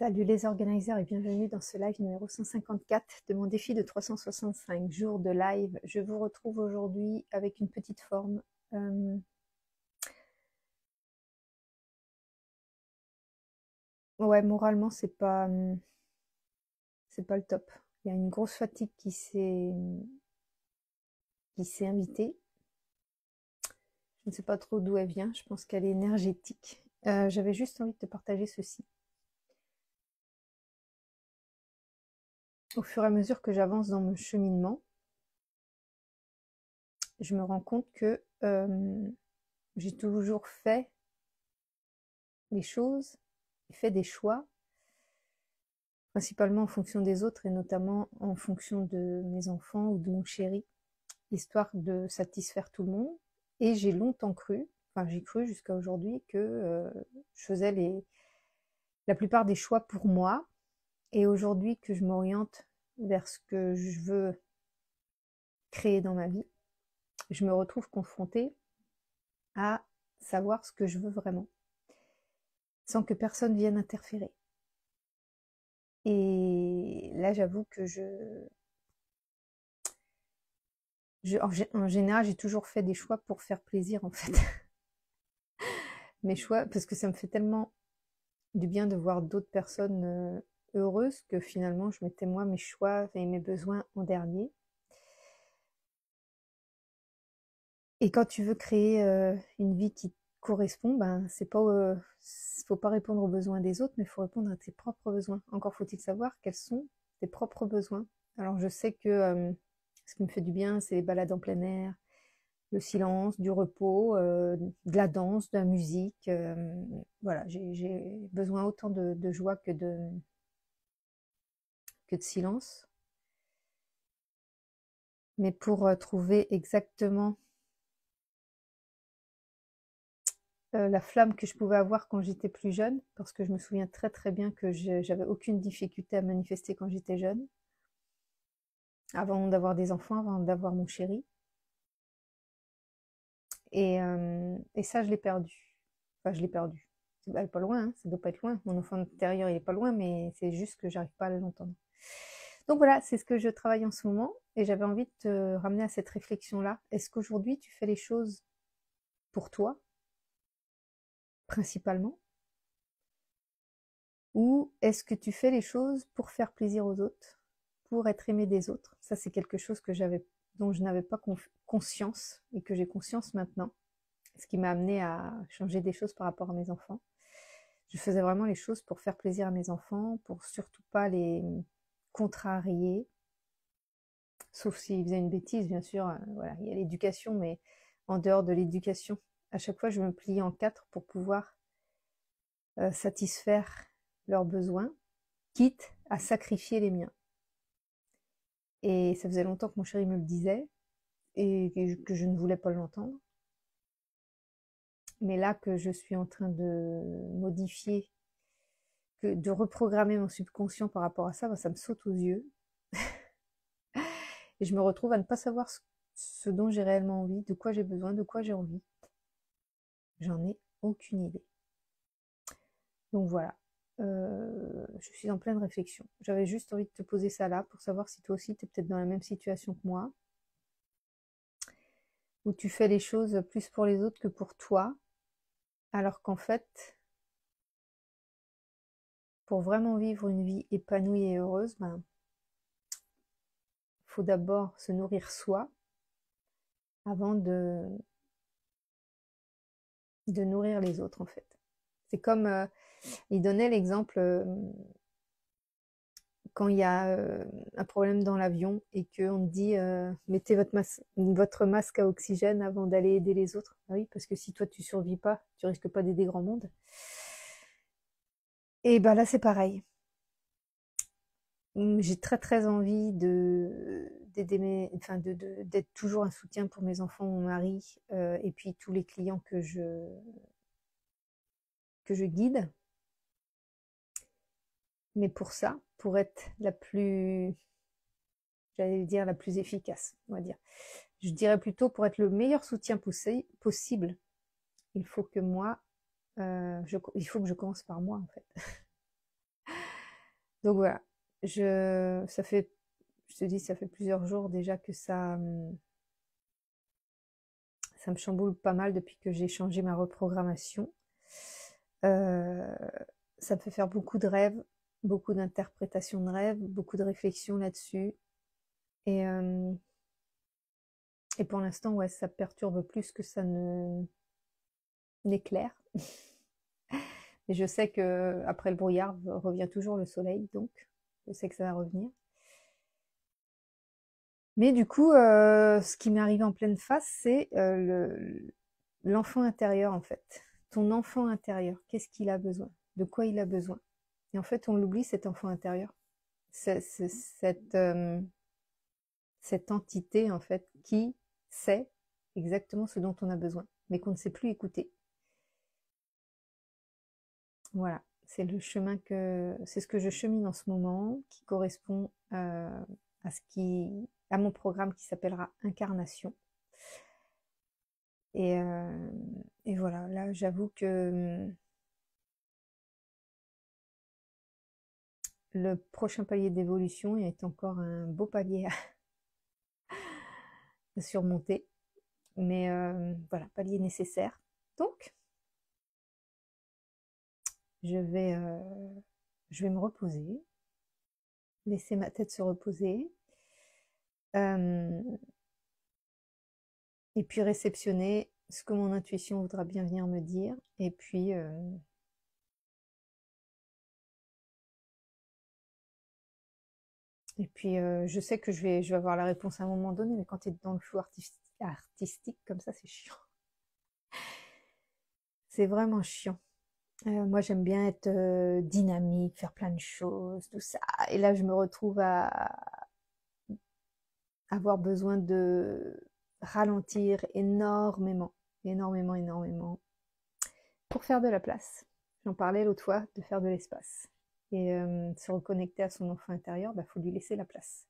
Salut les organiseurs et bienvenue dans ce live numéro 154 de mon défi de 365 jours de live. Je vous retrouve aujourd'hui avec une petite forme. Ouais, moralement, c'est pas le top. Il y a une grosse fatigue qui s'est invitée. Je ne sais pas trop d'où elle vient. Je pense qu'elle est énergétique. J'avais juste envie de te partager ceci. Au fur et à mesure que j'avance dans mon cheminement, je me rends compte que j'ai toujours fait les choses et fait des choix, principalement en fonction des autres et notamment en fonction de mes enfants ou de mon chéri, histoire de satisfaire tout le monde. Et j'ai longtemps cru, enfin j'ai cru jusqu'à aujourd'hui que je faisais la plupart des choix pour moi. Et aujourd'hui que je m'oriente vers ce que je veux créer dans ma vie, je me retrouve confrontée à savoir ce que je veux vraiment, sans que personne vienne interférer. Et là, j'avoue que en général, j'ai toujours fait des choix pour faire plaisir, en fait. Mes choix, parce que ça me fait tellement du bien de voir d'autres personnes heureuses que finalement, je mettais moi mes choix et mes besoins en dernier. Et quand tu veux créer une vie qui te correspond, ben c'est pas, faut pas répondre aux besoins des autres, mais il faut répondre à tes propres besoins. Encore faut-il savoir quels sont tes propres besoins. Alors je sais que ce qui me fait du bien, c'est les balades en plein air, le silence, du repos, de la danse, de la musique. Voilà, j'ai besoin autant de joie que de silence. Mais pour trouver exactement la flamme que je pouvais avoir quand j'étais plus jeune, parce que je me souviens très très bien que j'avais aucune difficulté à manifester quand j'étais jeune, avant d'avoir des enfants, avant d'avoir mon chéri. Et ça, je l'ai perdu. Enfin, je l'ai perdu. Elle est pas loin, hein, ça doit pas être loin. Mon enfant intérieur, il est pas loin, mais c'est juste que j'arrive pas à l'entendre. Donc voilà, c'est ce que je travaille en ce moment, et j'avais envie de te ramener à cette réflexion-là. Est-ce qu'aujourd'hui, tu fais les choses pour toi, principalement, ou est-ce que tu fais les choses pour faire plaisir aux autres, pour être aimé des autres? Ça, c'est quelque chose dont je n'avais pas conscience et que j'ai conscience maintenant, ce qui m'a amené à changer des choses par rapport à mes enfants. Je faisais vraiment les choses pour faire plaisir à mes enfants, pour surtout pas les contrarier, sauf s'ils faisaient une bêtise, bien sûr. Voilà, il y a l'éducation, mais en dehors de l'éducation, à chaque fois, je me pliais en quatre pour pouvoir satisfaire leurs besoins, quitte à sacrifier les miens. Et ça faisait longtemps que mon chéri me le disait et que je ne voulais pas l'entendre. Mais là que je suis en train de modifier, de reprogrammer mon subconscient par rapport à ça, ben, ça me saute aux yeux. Et je me retrouve à ne pas savoir ce dont j'ai réellement envie, de quoi j'ai besoin, de quoi j'ai envie. J'en ai aucune idée. Donc voilà, je suis en pleine réflexion. J'avais juste envie de te poser ça là pour savoir si toi aussi tu es peut-être dans la même situation que moi, où tu fais les choses plus pour les autres que pour toi, alors qu'en fait, pour vraiment vivre une vie épanouie et heureuse, ben, faut d'abord se nourrir soi avant de nourrir les autres, en fait. C'est comme, il donnait l'exemple quand il y a un problème dans l'avion et qu'on te dit mettez votre masque à oxygène avant d'aller aider les autres. Ah oui, parce que si toi tu survis pas, tu risques pas d'aider grand monde. Et ben là c'est pareil. J'ai très très envie d'aider enfin d'être toujours un soutien pour mes enfants, mon mari, et puis tous les clients que je guide. Mais pour ça, pour être j'allais dire la plus efficace, on va dire. Je dirais plutôt pour être le meilleur soutien possible, il faut que moi, il faut que je commence par moi en fait. Donc voilà, ça fait, je te dis, ça fait plusieurs jours déjà que ça me chamboule pas mal depuis que j'ai changé ma reprogrammation. Euh, Ça me fait faire beaucoup de rêves, beaucoup d'interprétations de rêves, beaucoup de réflexions là-dessus. Et pour l'instant, ouais, ça perturbe plus que ça ne n'éclaire. Et je sais que après le brouillard revient toujours le soleil, donc je sais que ça va revenir. Mais du coup, ce qui m'est arrivé en pleine face, c'est l'enfant intérieur en fait. Ton enfant intérieur, qu'est-ce qu'il a besoin? De quoi il a besoin? Et en fait, on l'oublie, cet enfant intérieur. Cette entité en fait qui sait exactement ce dont on a besoin, mais qu'on ne sait plus écouter. Voilà, c'est c'est ce que je chemine en ce moment, qui correspond à mon programme qui s'appellera Incarnation. Et voilà, là j'avoue que le prochain palier d'évolution est encore un beau palier à surmonter, mais voilà, palier nécessaire. Donc, je vais me reposer, laisser ma tête se reposer, et puis réceptionner ce que mon intuition voudra bien venir me dire, et puis je sais que je vais avoir la réponse à un moment donné, mais quand tu es dans le flou artistique comme ça, c'est chiant. C'est vraiment chiant. Moi, j'aime bien être dynamique, faire plein de choses, tout ça. Et là, je me retrouve à avoir besoin de ralentir énormément, énormément, énormément, pour faire de la place. J'en parlais l'autre fois, de faire de l'espace. Et se reconnecter à son enfant intérieur, bah, faut lui laisser la place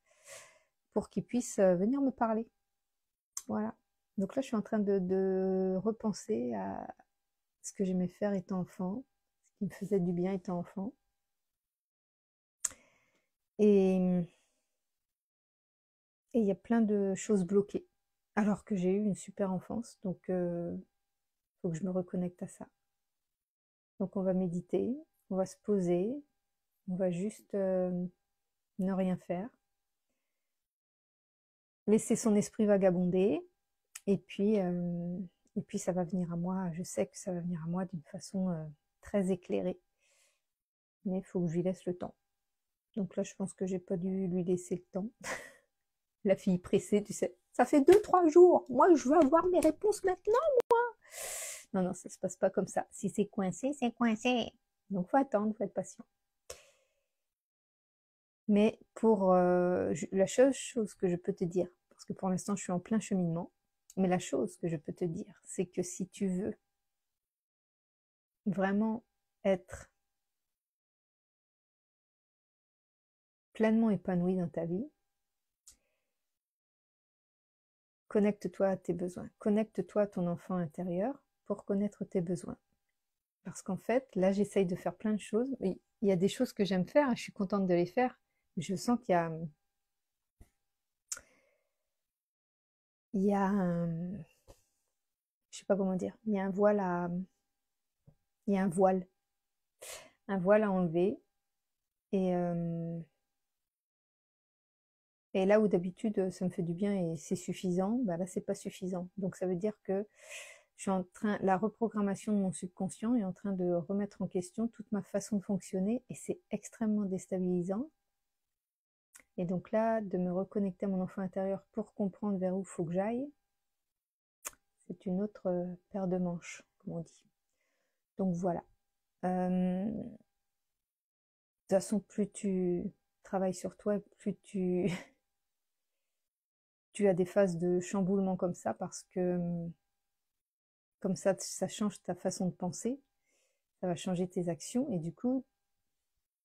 pour qu'il puisse venir me parler. Voilà. Donc là, je suis en train de repenser à ce que j'aimais faire étant enfant, ce qui me faisait du bien étant enfant. Et il y a plein de choses bloquées, alors que j'ai eu une super enfance. Donc, faut que je me reconnecte à ça. Donc, on va méditer, on va se poser, on va juste ne rien faire, laisser son esprit vagabonder, et puis ça va venir à moi. Je sais que ça va venir à moi d'une façon très éclairée, mais il faut que je lui laisse le temps. Donc là, je pense que j'ai pas dû lui laisser le temps. La fille pressée, tu sais, ça fait 2-3 jours. Moi, je veux avoir mes réponses maintenant, moi. Non, non, ça se passe pas comme ça. Si c'est coincé, c'est coincé. Donc, faut attendre, faut être patient. Mais pour la chose que je peux te dire, parce que pour l'instant, je suis en plein cheminement, mais la chose que je peux te dire, c'est que si tu veux vraiment être pleinement épanoui dans ta vie, connecte-toi à tes besoins. Connecte-toi à ton enfant intérieur pour connaître tes besoins. Parce qu'en fait, là, j'essaye de faire plein de choses. Il y a des choses que j'aime faire, je suis contente de les faire. Je sens il y a je sais pas comment dire, il y a il y a un voile à enlever. Et, et là où d'habitude ça me fait du bien et c'est suffisant, bah là c'est pas suffisant. Donc ça veut dire que la reprogrammation de mon subconscient est en train de remettre en question toute ma façon de fonctionner et c'est extrêmement déstabilisant. Et donc là, de me reconnecter à mon enfant intérieur pour comprendre vers où il faut que j'aille, c'est une autre paire de manches, comme on dit. Donc voilà. De toute façon, plus tu travailles sur toi, plus tu as des phases de chamboulement comme ça, parce que comme ça change ta façon de penser, ça va changer tes actions, et du coup,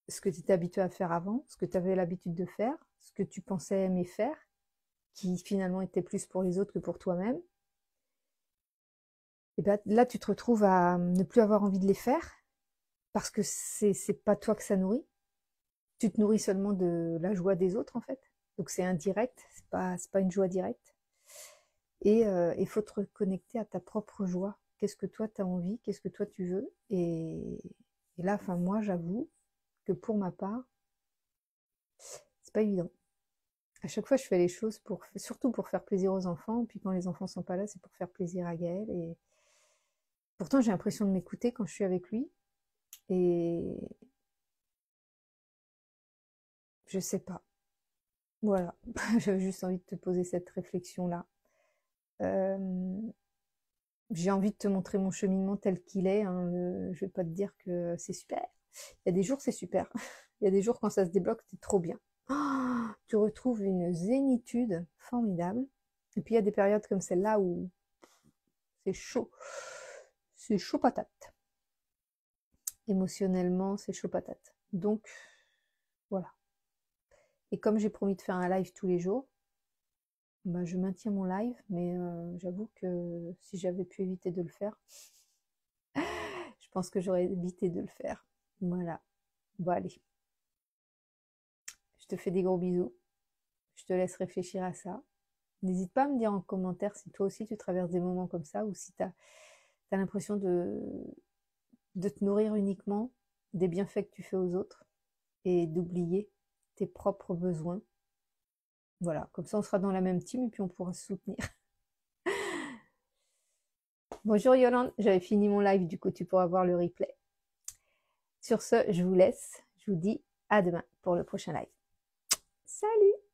ce que tu étais habitué à faire avant, ce que tu avais l'habitude de faire, ce que tu pensais aimer faire, qui finalement était plus pour les autres que pour toi-même, et ben là, tu te retrouves à ne plus avoir envie de les faire, parce que c'est pas toi que ça nourrit. tu te nourris seulement de la joie des autres en fait. Donc c'est indirect, c'est pas une joie directe. Et il faut te reconnecter à ta propre joie. Qu'est-ce que toi tu as envie, qu'est-ce que toi tu veux. Et là, enfin moi j'avoue que pour ma part, c'est pas évident. À chaque fois je fais les choses surtout pour faire plaisir aux enfants, puis quand les enfants sont pas là, c'est pour faire plaisir à Gaël. Et pourtant j'ai l'impression de m'écouter quand je suis avec lui. Et je sais pas. Voilà, j'avais juste envie de te poser cette réflexion-là. Euh, j'ai envie de te montrer mon cheminement tel qu'il est. Hein. Je vais pas te dire que c'est super. Il y a des jours, c'est super. Il y a des jours, quand ça se débloque, c'est trop bien. Oh, tu retrouves une zénitude formidable. Et puis, il y a des périodes comme celle-là où c'est chaud. C'est chaud patate. Émotionnellement, c'est chaud patate. Donc, voilà. Et comme j'ai promis de faire un live tous les jours, bah, je maintiens mon live, mais j'avoue que si j'avais pu éviter de le faire, je pense que j'aurais évité de le faire. Voilà. Bon, allez. Je te fais des gros bisous. Je te laisse réfléchir à ça. N'hésite pas à me dire en commentaire si toi aussi tu traverses des moments comme ça ou si tu as l'impression de te nourrir uniquement des bienfaits que tu fais aux autres et d'oublier tes propres besoins. Voilà, comme ça on sera dans la même team et puis on pourra se soutenir. Bonjour Yolande, j'avais fini mon live, du coup tu pourras voir le replay. Sur ce, je vous laisse, je vous dis à demain pour le prochain live. Salut!